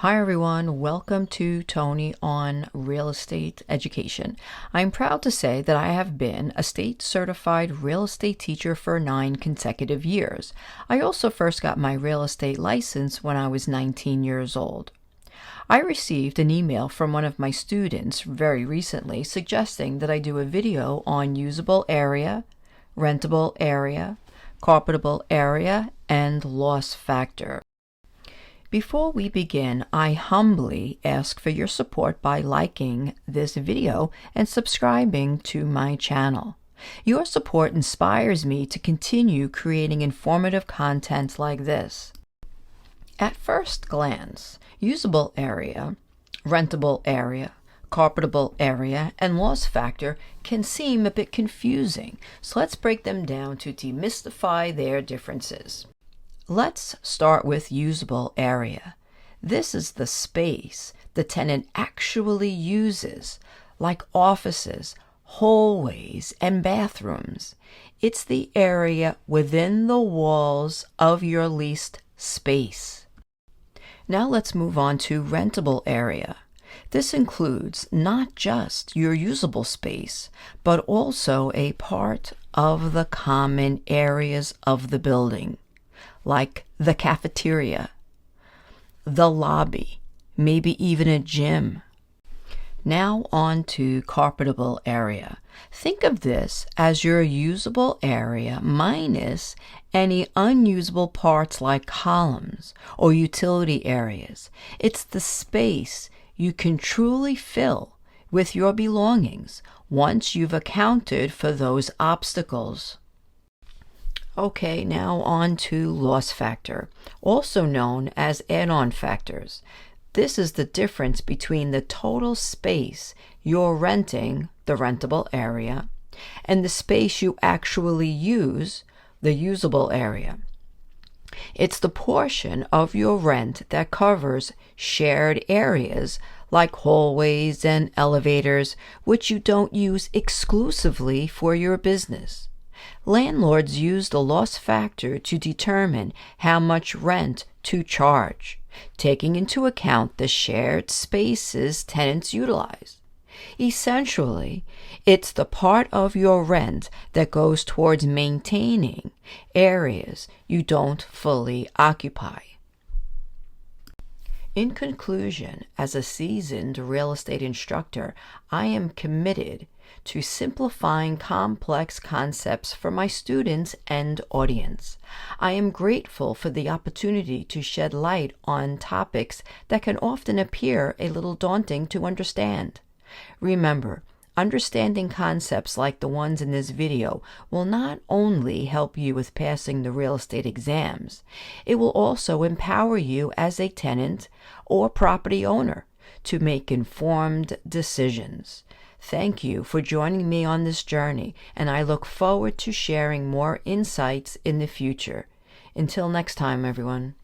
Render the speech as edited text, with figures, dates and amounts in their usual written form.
Hi everyone, welcome to Toni on Real Estate Education. I'm proud to say that I have been a state certified real estate teacher for 9 consecutive years. I also first got my real estate license when I was 19 years old. I received an email from one of my students very recently suggesting that I do a video on usable area, rentable area, carpetable area, and loss factor. Before we begin, I humbly ask for your support by liking this video and subscribing to my channel. Your support inspires me to continue creating informative content like this. At first glance, usable area, rentable area, carpetable area, and loss factor can seem a bit confusing, so let's break them down to demystify their differences. Let's start with usable area. This is the space the tenant actually uses, like offices, hallways, and bathrooms. It's the area within the walls of your leased space. Now let's move on to rentable area. This includes not just your usable space, but also a part of the common areas of the building, like the cafeteria, the lobby, maybe even a gym. Now on to carpetable area. Think of this as your usable area minus any unusable parts like columns or utility areas. It's the space you can truly fill with your belongings once you've accounted for those obstacles. Okay, now on to loss factor, also known as add-on factors. This is the difference between the total space you're renting, the rentable area, and the space you actually use, the usable area. It's the portion of your rent that covers shared areas like hallways and elevators, which you don't use exclusively for your business. Landlords use the loss factor to determine how much rent to charge, taking into account the shared spaces tenants utilize. Essentially, it's the part of your rent that goes towards maintaining areas you don't fully occupy. In conclusion, as a seasoned real estate instructor, I am committed to simplifying complex concepts for my students and audience. I am grateful for the opportunity to shed light on topics that can often appear a little daunting to understand. Remember, understanding concepts like the ones in this video will not only help you with passing the real estate exams, it will also empower you as a tenant or property owner to make informed decisions. Thank you for joining me on this journey, and I look forward to sharing more insights in the future. Until next time, everyone.